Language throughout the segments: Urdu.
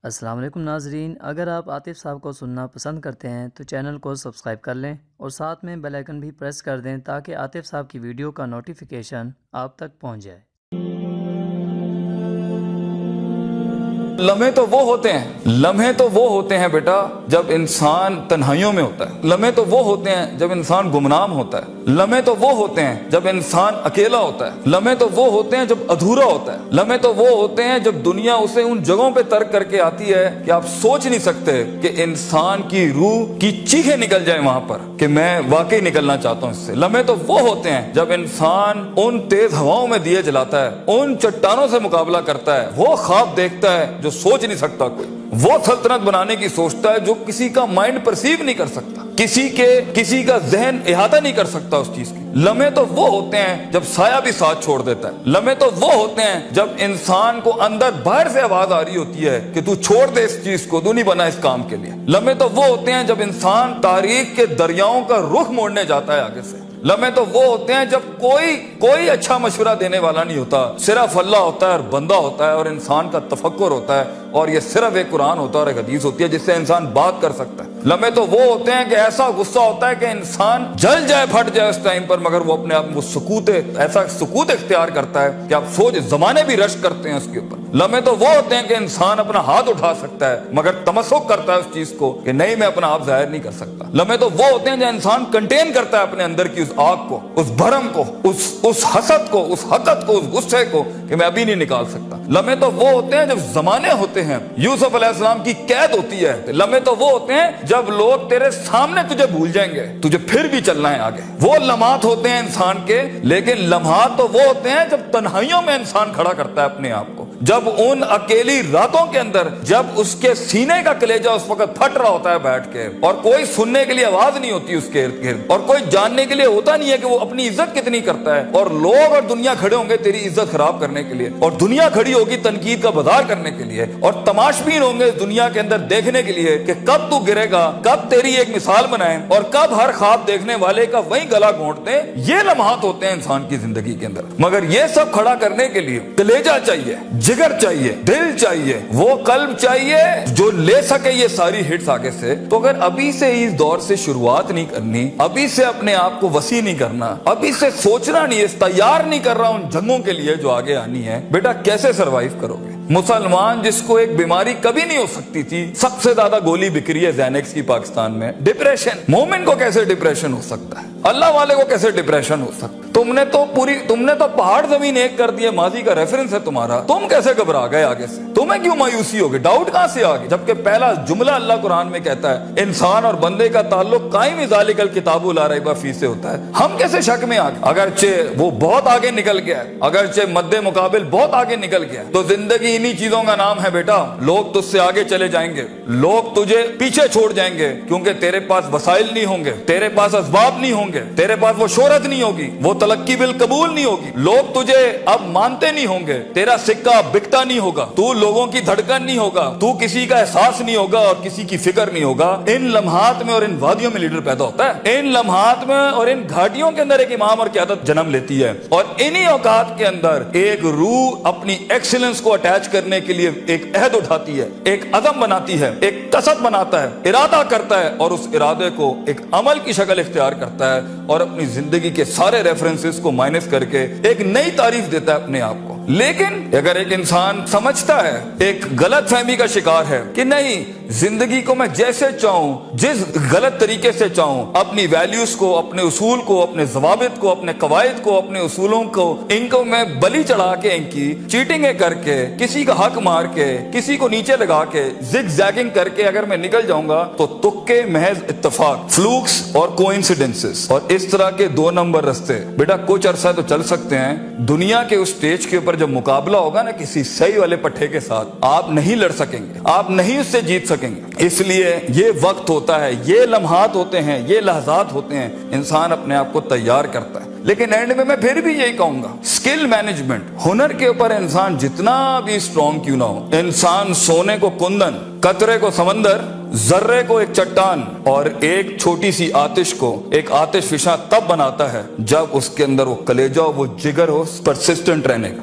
السلام علیکم ناظرین، اگر آپ عاطف صاحب کو سننا پسند کرتے ہیں تو چینل کو سبسکرائب کر لیں اور ساتھ میں بیل آئیکن بھی پریس کر دیں تاکہ عاطف صاحب کی ویڈیو کا نوٹیفیکیشن آپ تک پہنچ جائے۔ لمحے تو وہ ہوتے ہیں بیٹا جب انسان تنہائیوں میں ہوتا ہے۔ لمحے تو وہ ہوتے ہیں جب انسان گمنام ہوتا ہے۔ لمحے تو وہ ہوتے ہیں جب انسان اکیلا ہوتا ہے۔ لمحے تو وہ ہوتے ہیں جب ادھورا ہوتا ہے۔ لمحے تو وہ ہوتے ہیں جب دنیا اسے ان جگہوں پہ ترک کر کے آتی ہے کہ آپ سوچ نہیں سکتے کہ انسان کی روح کی چیخیں نکل جائیں وہاں پر کہ میں واقعی نکلنا چاہتا ہوں اس سے۔ لمحے تو وہ ہوتے ہیں جب انسان ان تیز ہواؤں میں دیے جلاتا ہے، ان چٹانوں سے مقابلہ کرتا ہے، وہ خواب دیکھتا ہے جو سوچ نہیں سکتا کوئی، وہ سلطنت بنانے کی سوچتا ہے جو کسی کا مائنڈ پرسیو نہیں کر سکتا، کسی کا ذہن احاطہ نہیں کر سکتا اس چیز کی۔ لمحے تو وہ ہوتے ہیں جب سایہ بھی ساتھ چھوڑ دیتا ہے۔ لمحے تو وہ ہوتے ہیں جب انسان کو اندر باہر سے آواز آ رہی ہوتی ہے کہ تو چھوڑ دے اس چیز کو، تو نہیں بنا اس کام کے لیے۔ لمحے تو وہ ہوتے ہیں جب انسان تاریخ کے دریاؤں کا رخ موڑنے جاتا ہے آگے سے۔ لمحے تو وہ ہوتے ہیں جب کوئی اچھا مشورہ دینے والا نہیں ہوتا، صرف اللہ ہوتا ہے اور بندہ ہوتا ہے اور انسان کا تفکر ہوتا ہے، اور یہ صرف ایک قرآن ہوتا ہے اور ایک حدیث ہوتی ہے جس سے انسان بات کر سکتا ہے۔ لمحے تو وہ ہوتے ہیں کہ ایسا غصہ ہوتا ہے کہ انسان جل جائے، پھٹ جائے اس ٹائم پر، مگر وہ اپنے آپ کو ایسا سکوت اختیار کرتا ہے کہ آپ سوچ زمانے بھی رشک کرتے ہیں اس کے اوپر۔ لمحے تو وہ ہوتے ہیں کہ انسان اپنا ہاتھ اٹھا سکتا ہے مگر تمسک کرتا ہے اس چیز کو کہ نہیں، میں اپنا آپ ظاہر نہیں کر سکتا۔ لمحے تو وہ ہوتے ہیں جو انسان کنٹین کرتا ہے اپنے اندر کی اس آگ کو، اس بھرم کو، اس حسد کو، اس حقد کو، اس غصے کو کہ میں ابھی نہیں نکال سکتا۔ لمحے تو وہ ہوتے ہیں جب زمانے ہوتے ہیں، یوسف علیہ السلام کی قید ہوتی ہے۔ لمحے تو وہ ہوتے ہیں جب لوگ تیرے سامنے تجھے بھول جائیں گے، تجھے پھر بھی چلنا ہے آگے۔ وہ لمحات ہوتے ہیں انسان کے، لیکن لمحات تو وہ ہوتے ہیں جب تنہائیوں میں انسان کھڑا کرتا ہے اپنے آپ کو، جب ان اکیلی راتوں کے اندر، جب اس کے سینے کا کلیجہ اس وقت پھٹ رہا ہوتا ہے بیٹھ کے، اور کوئی سننے کے لیے آواز نہیں ہوتی اس کے ارد گرد، اور کوئی جاننے کے لیے ہوتا نہیں ہے کہ وہ اپنی عزت کتنی کرتا ہے، اور لوگ اور دنیا کھڑے ہوں گے تیری عزت خراب کرنے کے لیے، اور دنیا کھڑی ہوگی تنقید کا بازار کرنے کے لیے، اور تماشبین ہوں گے اس دنیا کے اندر دیکھنے کے لیے کہ کب تو گرے گا، کب تیری ایک مثال بنائیں، اور کب ہر خواب دیکھنے والے کا وہیں گلا گھونٹ دیں۔ یہ لمحات ہوتے ہیں انسان کی زندگی کے اندر، مگر یہ سب کھڑا کرنے کے لیے کلیجہ چاہیے، جگر چاہیے، دل چاہیے، وہ قلب چاہیے جو لے سکے یہ ساری ہٹس آگے سے۔ تو اگر ابھی سے اس دور سے شروعات نہیں کرنی، ابھی سے اپنے آپ کو وسیع نہیں کرنا، ابھی سے سوچنا نہیں، اس تیار نہیں کر رہا ان جنگوں کے لیے جو آگے آنی ہے، بیٹا کیسے سروائیو کرو گے؟ مسلمان جس کو ایک بیماری کبھی نہیں ہو سکتی تھی، سب سے زیادہ گولی بک رہی ہے زینکس کی پاکستان میں، ڈپریشن۔ مومن کو کیسے ڈپریشن ہو سکتا ہے؟ اللہ والے کو کیسے ڈپریشن ہو سکتا ہے؟ تم نے تو پہاڑ زمین ایک کر دیا، ماضی کا ریفرنس ہے تمہارا، تم کیسے گھبرا گئے آگے سے؟ تمہیں کیوں مایوسی ہوگی؟ ڈاؤٹ کہاں سے آگے؟ جبکہ پہلا جملہ اللہ قرآن میں کہتا ہے انسان اور بندے کا تعلق قائم ذالک الکتاب لا ریب فیہ سے ہوتا ہے۔ ہم کیسے شک میں آگے؟ اگرچہ وہ بہت آگے نکل گیا ہے، اگرچہ مد مقابل بہت آگے نکل گیا ہے، تو زندگی انہی چیزوں کا نام ہے بیٹا۔ لوگ تجھ سے آگے چلے جائیں گے، لوگ تجھے پیچھے چھوڑ جائیں گے، کیونکہ تیرے پاس وسائل نہیں ہوں گے، تیرے پاس اسباب نہیں ہوں گے، تیرے پاس وہ شہرت نہیں ہوگی، وہ تلقی بالقبول نہیں ہوگی، لوگ تجھے اب مانتے نہیں ہوں گے، تیرا سکہ بکتا نہیں ہوگا، تو لوگوں کی دھڑکن نہیں ہوگا، تو کسی کا احساس نہیں ہوگا اور کسی کی فکر نہیں ہوگا۔ ان لمحات میں اور ان وادیوں میں لیڈر پیدا ہوتا ہے، ان لمحات میں اور ان گھاٹیوں کے اندر ایک امام اور قیادت جنم لیتی ہے، اور انہی اوقات کے اندر ایک روح اپنی ایکسیلنس کو اٹیچ کرنے کے لیے ایک عہد اٹھاتی ہے، ایک عزم بناتی ہے، ایک قصد بناتا ہے، ارادہ کرتا ہے، اور اس ارادے کو ایک عمل کی شکل اختیار کرتا ہے، اور اپنی زندگی کے سارے ریفرنسز کو مائنس کر کے ایک نئی تعریف دیتا ہے اپنے آپ کو۔ لیکن اگر ایک انسان سمجھتا ہے، ایک غلط فہمی کا شکار ہے کہ نہیں، زندگی کو میں جیسے چاہوں، جس غلط طریقے سے چاہوں، اپنی ویلیوز کو، اپنے اصول کو، اپنے ضوابط کو، اپنے قواعد کو، اپنے اصولوں کو، ان کو میں بلی چڑھا کے، ان کی چیٹنگیں کر کے، کسی کا حق مار کے، کسی کو نیچے لگا کے، زگ زیگنگ کر کے اگر میں نکل جاؤں گا تو تکے، محض اتفاق، فلوکس اور کوئنسیڈنسز، اور اس طرح کے 2 نمبر رستے بیٹا کچھ عرصہ تو چل سکتے ہیں۔ دنیا کے اس سٹیج کے اوپر جب مقابلہ ہوگا نا کسی صحیح والے پٹھے کے ساتھ، آپ نہیں لڑ سکیں گے، آپ نہیں اس سے جیت سکیں گے۔ اس لیے یہ وقت ہوتا ہے، یہ لمحات ہوتے ہیں، یہ لحظات ہوتے ہیں، انسان اپنے آپ کو تیار کرتا ہے۔ لیکن اینڈ میں پھر بھی یہی کہوں گا، سکل مینجمنٹ، ہنر کے اوپر انسان جتنا بھی سٹرونگ کیوں نہ ہو، انسان سونے کو کندن، قطرے کو سمندر، ذرے کو ایک چٹان اور ایک چھوٹی سی آتش کو ایک آتش فشاں تب بناتا ہے جب اس کے اندر وہ کلیجہ ہو، وہ جگر ہو پرسسٹنٹ رہنے کا،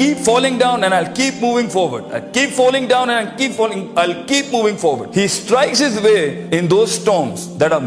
keep falling down and I'll keep moving forward. I'll keep falling down and I'll keep moving forward. He strikes his way in those storms that are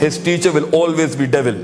his teacher will always be devil.